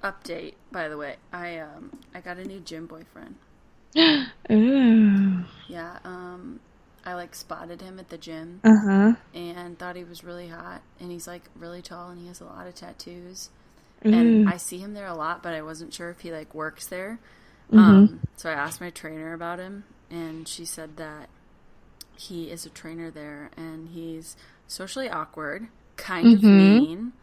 Update, by the way. I got a new gym boyfriend. Ooh. Yeah, I like spotted him at the gym Uh-huh. and thought he was really hot, and he's like really tall and he has a lot of tattoos. And Ooh. I see him there a lot, but I wasn't sure if he like works there. Mm-hmm. So I asked my trainer about him, and she said that he is a trainer there and he's socially awkward, kind of Mm-hmm. mean,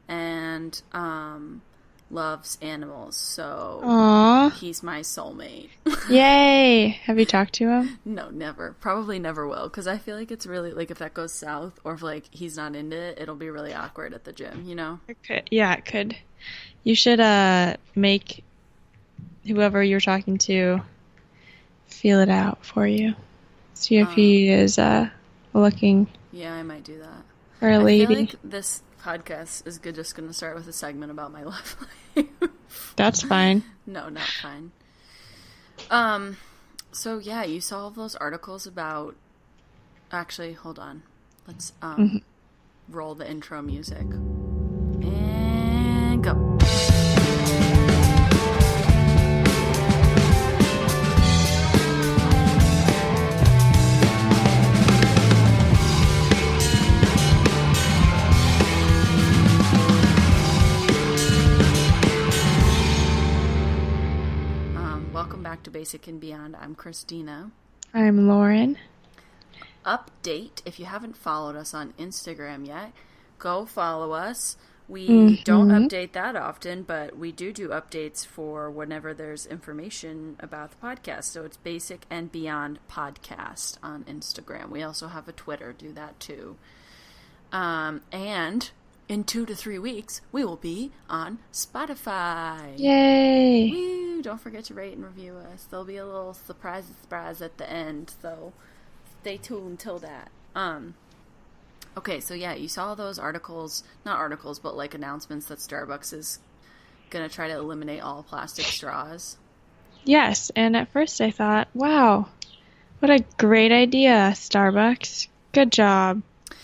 and loves animals. So Aw. he's my soulmate. Yay. Have you talked to him? No, never. Probably never will, because I feel like it's really, like, if that goes south, or if, like, he's not into it, it'll be really awkward at the gym, you know? It could. Yeah, it could. You should make whoever you're talking to feel it out for you. See if he is looking Yeah, I might do that. for a I feel lady. like this podcast is just going to start with a segment about my love life. That's fine. No, not fine. So, yeah, you saw all those articles about... Actually, hold on. Let's, roll the intro music. And go. Welcome back to Basic and Beyond. I'm Christina. I'm Lauren. Update, if you haven't followed us on Instagram yet, go follow us. We don't update that often, but we do updates for whenever there's information about the podcast. So it's Basic and Beyond Podcast on Instagram. We also have a Twitter, do that too. And in 2 to 3 weeks, we will be on Spotify. Yay! Woo! Don't forget to rate and review us. There'll be a little surprise at the end, so stay tuned till that. Okay, so yeah, you saw those articles, not articles, but like announcements that Starbucks is gonna try to eliminate all plastic straws. Yes, and at first I thought, wow, what a great idea, Starbucks. Good job.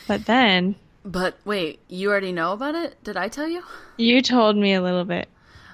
But then But wait, you already know about it? Did I tell you? you told me a little bit.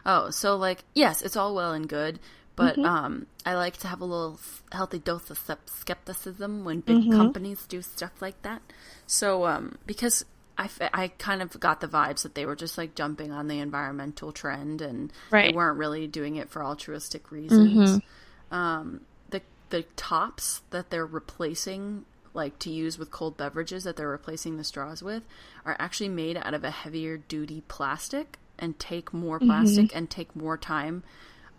Oh, so like, yes, it's all well and good, but I like to have a little healthy dose of skepticism when big companies do stuff like that. So, because I kind of got the vibes that they were just like jumping on the environmental trend, and they weren't really doing it for altruistic reasons. The tops that they're replacing, like to use with cold beverages that they're replacing the straws with, are actually made out of a heavier duty plastic and take more plastic and take more time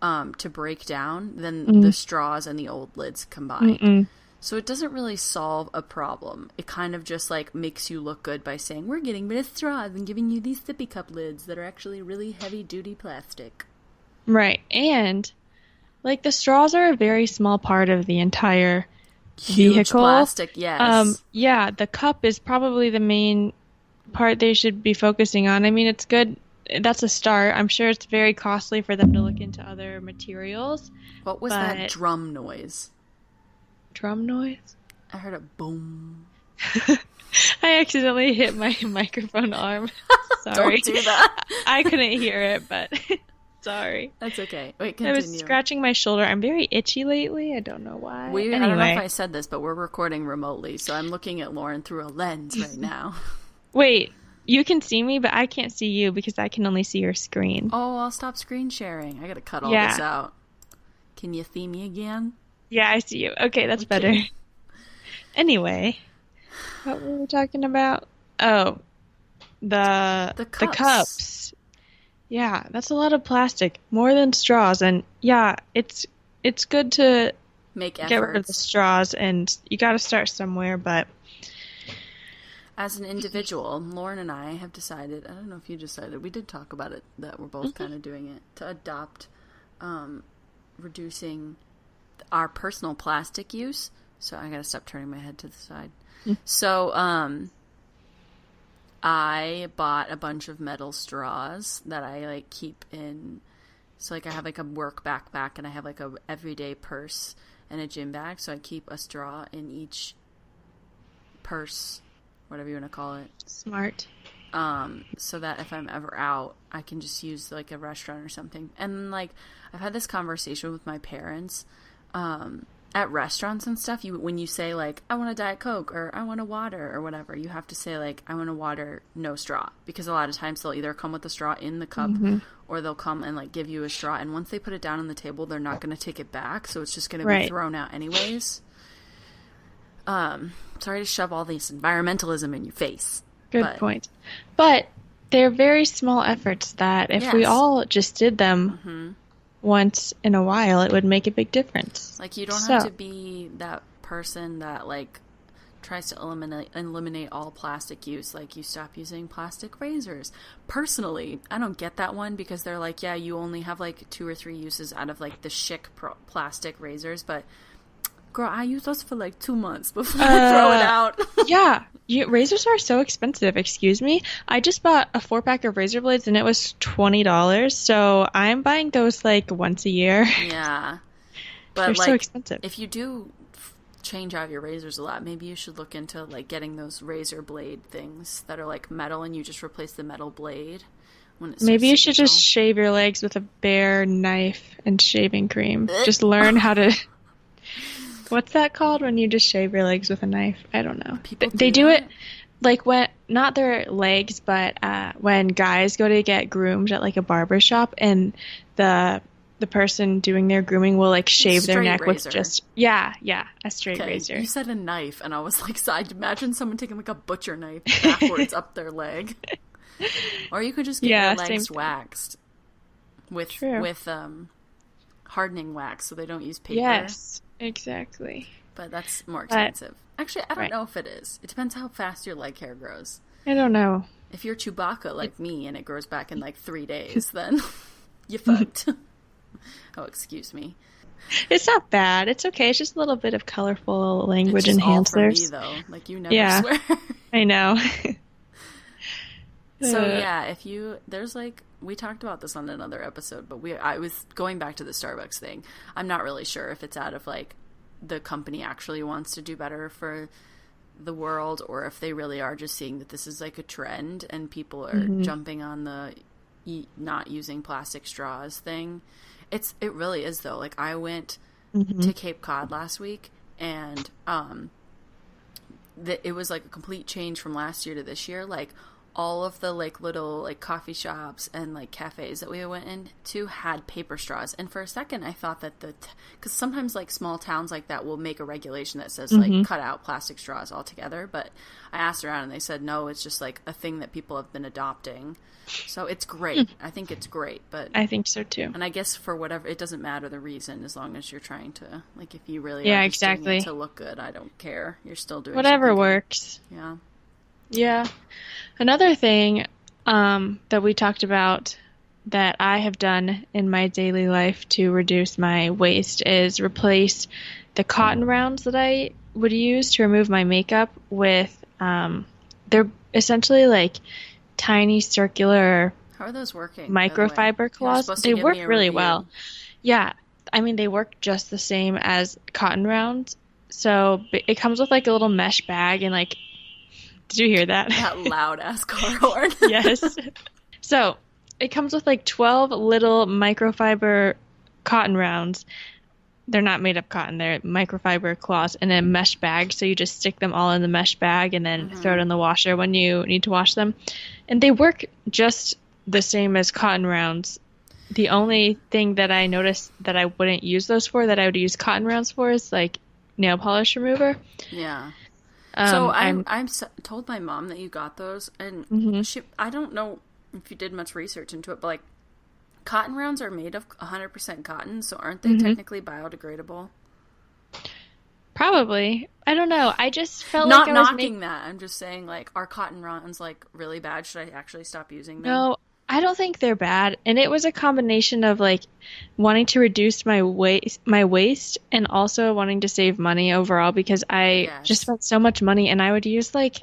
to break down than the straws and the old lids combined. So it doesn't really solve a problem. It kind of just like makes you look good by saying, we're getting rid of straws and giving you these sippy cup lids that are actually really heavy duty plastic. Right. And like the straws are a very small part of the entire Huge vehicle. Plastic, yes. Yeah, the cup is probably the main part they should be focusing on. I mean, it's good. That's a start. I'm sure it's very costly for them to look into other materials. What was that drum noise? Drum noise? I heard a boom. I accidentally hit my microphone arm. Sorry. Don't do that. I couldn't hear it, but sorry. That's okay. Wait, continue. I was scratching my shoulder. I'm very itchy lately. I don't know why. I don't know if I said this, but we're recording remotely, so I'm looking at Lauren through a lens right now. Wait, you can see me, but I can't see you because I can only see your screen. Oh, I'll stop screen sharing. I gotta cut all this out. Can you see me again? Yeah, I see you. Okay, that's better. Anyway, what were we talking about? Oh, the cups. Yeah, that's a lot of plastic, more than straws, and yeah, it's good to make efforts. Get rid of the straws, and you got to start somewhere. But as an individual, Lauren and I have decided. I don't know if you decided. We did talk about it that we're both kind of doing it to adopt, reducing our personal plastic use. So I gotta stop turning my head to the side. So, I bought a bunch of metal straws that I like keep in. So like I have like a work backpack and I have like a everyday purse and a gym bag. So I keep a straw in each purse, whatever you want to call it. Smart. so that if I'm ever out, I can just use like a restaurant or something. And like I've had this conversation with my parents at restaurants and stuff. When you say like I want a Diet Coke or I want a water or whatever, you have to say like I want a water, no straw, because a lot of times they'll either come with the straw in the cup or they'll come and like give you a straw, and once they put it down on the table, they're not going to take it back, so it's just going to be thrown out anyways. Sorry to shove all this environmentalism in your face. Good point. But they're very small efforts that if we all just did them once in a while, it would make a big difference. Like, you don't have to be that person that, like, tries to eliminate all plastic use. Like, you stop using plastic razors. Personally, I don't get that one, because they're like, yeah, you only have, like, 2 or 3 uses out of, like, the chic plastic razors, but... Girl, I use those for like 2 months before I throw it out. Yeah. Razors are so expensive, excuse me. I just bought a 4-pack of razor blades and it was $20, so I'm buying those like once a year. Yeah. But they're like, so expensive. If you do change out your razors a lot, maybe you should look into like getting those razor blade things that are like metal, and you just replace the metal blade. Maybe you should just shave your legs with a bare knife and shaving cream. Just learn how to... What's that called when you just shave your legs with a knife? I don't know. They do it like when, not their legs, but when guys go to get groomed at like a barber shop, and the person doing their grooming will like shave their neck with just a straight razor. You said a knife, and I was like, so I'd imagine someone taking like a butcher knife backwards up their leg. Or you could just get your legs waxed with hardening wax, so they don't use paper. Yes. Exactly. But that's more expensive. Actually, I don't know if it is. It depends how fast your leg hair grows. I don't know. If you're Chewbacca like me and it grows back in like 3 days, then you fucked. Oh, excuse me. It's not bad. It's okay. It's just a little bit of colorful language it's just enhancers. All for me, though. Like, you never swear. I know. So yeah, if you, there's like, we talked about this on another episode, but I was going back to the Starbucks thing. I'm not really sure if it's out of like the company actually wants to do better for the world, or if they really are just seeing that this is like a trend and people are jumping on the not using plastic straws thing. It really is though. Like, I went to Cape Cod last week, and it was like a complete change from last year to this year. Like, all of the like little like coffee shops and like cafes that we went into had paper straws, and for a second I thought that because sometimes like small towns like that will make a regulation that says like cut out plastic straws altogether, but I asked around and they said no, it's just like a thing that people have been adopting. So it's great. I think it's great, but I think so too. And I guess for whatever, it doesn't matter the reason, as long as you're trying to, like, if you really are just doing it to look good, I don't care. You're still doing whatever works. Yeah. Yeah. Another thing that we talked about that I have done in my daily life to reduce my waste is replace the cotton rounds that I would use to remove my makeup with, they're essentially like tiny circular How are those working, microfiber cloths. They work really well. Yeah. I mean, they work just the same as cotton rounds. So it comes with like a little mesh bag, and like, did you hear that? That loud ass car horn. Yes. So it comes with like 12 little microfiber cotton rounds. They're not made of cotton. They're microfiber cloths in a mesh bag. So you just stick them all in the mesh bag and then throw it in the washer when you need to wash them. And they work just the same as cotton rounds. The only thing that I noticed that I wouldn't use those for, that I would use cotton rounds for, is like nail polish remover. Yeah. So I'm told my mom that you got those, and I don't know if you did much research into it, but like, cotton rounds are made of 100% cotton, so aren't they technically biodegradable? Probably. I don't know. I just felt not like I was knocking that. I'm just saying, like, are cotton rounds like really bad? Should I actually stop using them? No, I don't think they're bad. And it was a combination of like wanting to reduce my waste and also wanting to save money overall, because I just spent so much money, and I would use like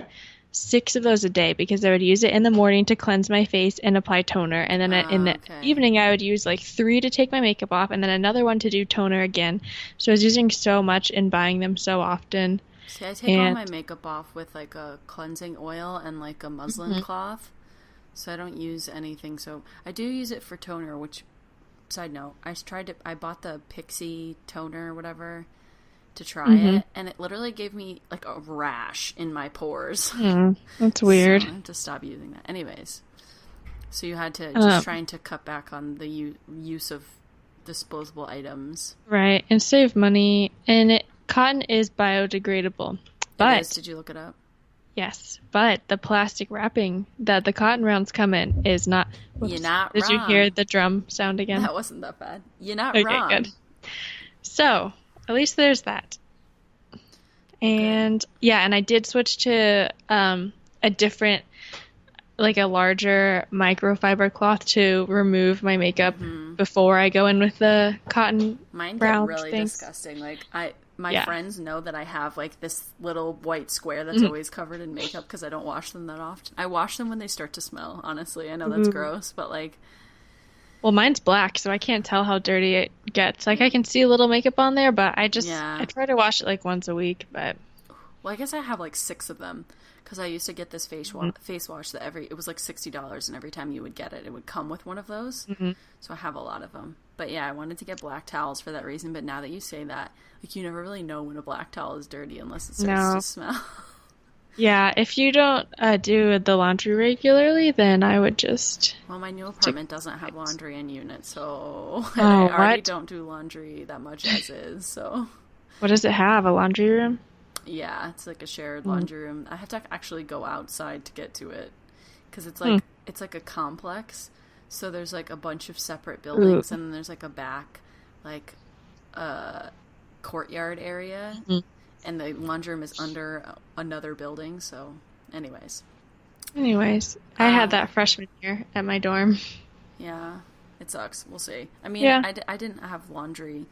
6 of those a day, because I would use it in the morning to cleanse my face and apply toner, and then in the evening I would use like 3 to take my makeup off, and then another one to do toner again. So I was using so much and buying them so often. See, I take all my makeup off with like a cleansing oil and like a muslin cloth. So I don't use anything. So I do use it for toner, which, side note, I bought the Pixie toner or whatever to try it, and it literally gave me like a rash in my pores. That's weird. So I have to stop using that. Anyways, so you had to just trying to cut back on the use of disposable items. Right, and save money. And cotton is biodegradable. But it is. Did you look it up? Yes, but the plastic wrapping that the cotton rounds come in is not. Whoops. You're not Did wrong. you hear the drum sound again? That wasn't that bad. You're not Okay, wrong. good. So, at least there's that. And, yeah, and I did switch to a different, like a larger microfiber cloth to remove my makeup before I go in with the cotton Mine get round really things. disgusting. Like, my friends know that I have, like, this little white square that's always covered in makeup because I don't wash them that often. I wash them when they start to smell, honestly. I know that's gross, but, like... Well, mine's black, so I can't tell how dirty it gets. Like, I can see a little makeup on there, but I try to wash it, like, once a week, but... Well, I guess I have, like, 6 of them, because I used to get this face wash that it was, like, $60, and every time you would get it, it would come with one of those. So I have a lot of them. But, yeah, I wanted to get black towels for that reason, but now that you say that, like, you never really know when a black towel is dirty unless it starts to smell. Yeah, if you don't do the laundry regularly, then I would just... Well, my new apartment doesn't have laundry in unit, so I already don't do laundry that much as is, so... What does it have, a laundry room? Yeah, it's like a shared laundry room. I have to actually go outside to get to it, because it's like a complex, so there's like a bunch of separate buildings, and then there's like a back, like, courtyard area, and the laundry room is under another building, so anyways, I had that freshman year at my dorm. Yeah, it sucks. We'll see. I mean, I didn't have laundry.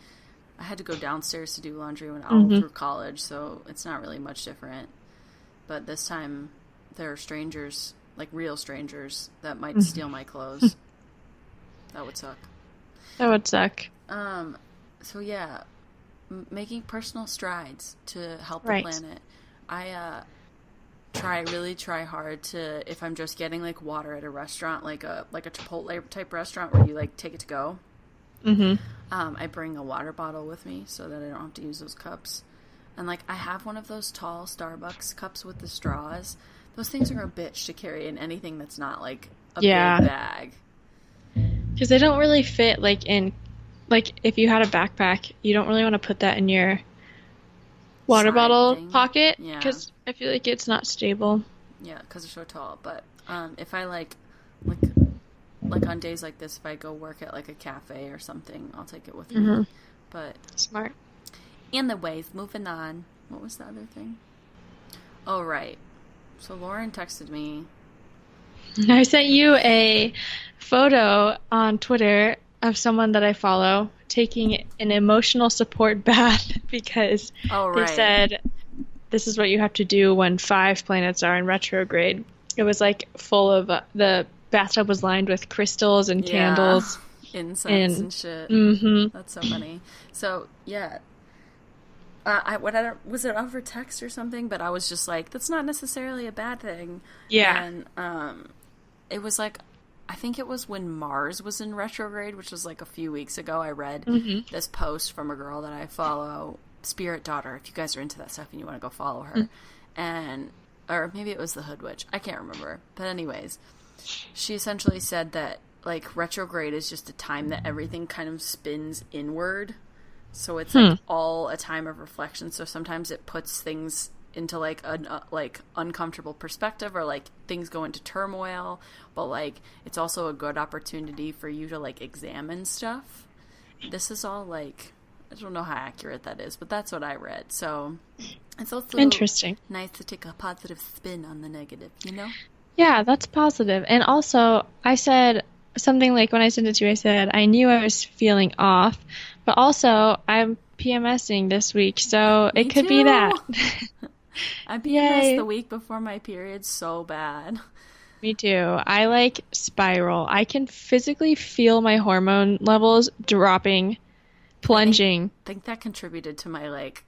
I had to go downstairs to do laundry when all through college, so it's not really much different. But this time, there are strangers, like real strangers, that might steal my clothes. That would suck. So yeah, making personal strides to help the planet. I really try hard to, if I'm just getting like water at a restaurant, like a Chipotle type restaurant where you like take it to go. I bring a water bottle with me so that I don't have to use those cups. And like I have one of those tall Starbucks cups with the straws. Those things are a bitch to carry in anything that's not like a big bag. Because they don't really fit like in, like if you had a backpack, you don't really want to put that in your water bottle pocket because I feel like it's not stable. Yeah, because they're so tall. But if I like on days like this, if I go work at like a cafe or something, I'll take it with me. But smart. Anyways, moving on. What was the other thing? Oh, right. So Lauren texted me. I sent you a photo on Twitter of someone that I follow taking an emotional support bath because they said this is what you have to do when 5 planets are in retrograde. It was like full of the bathtub was lined with crystals and candles, incense and shit. That's so funny. So yeah, was it over text or something? But I was just like, that's not necessarily a bad thing. Yeah, and it was like, I think it was when Mars was in retrograde, which was like a few weeks ago. I read this post from a girl that I follow, Spirit Daughter. If you guys are into that stuff and you want to go follow her, or maybe it was the Hood Witch. I can't remember. But anyways, she essentially said that like retrograde is just a time that everything kind of spins inward. So it's like all a time of reflection. So sometimes it puts things into like a like uncomfortable perspective, or like things go into turmoil, but like it's also a good opportunity for you to like examine stuff. This is all like, I don't know how accurate that is, but that's what I read. So it's also interesting, nice to take a positive spin on the negative, you know? Yeah, that's positive. And also I said something like, when I sent it to you, I said I knew I was feeling off, but also I'm PMSing this week, so it could be that. I PMS the week before my period so bad. Me too. I like spiral. I can physically feel my hormone levels dropping, plunging. I think that contributed to my like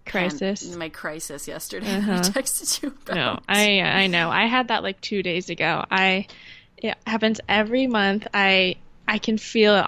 crisis. My crisis yesterday. I texted you about. No, I know. I had that like 2 days ago. It happens every month. I can feel it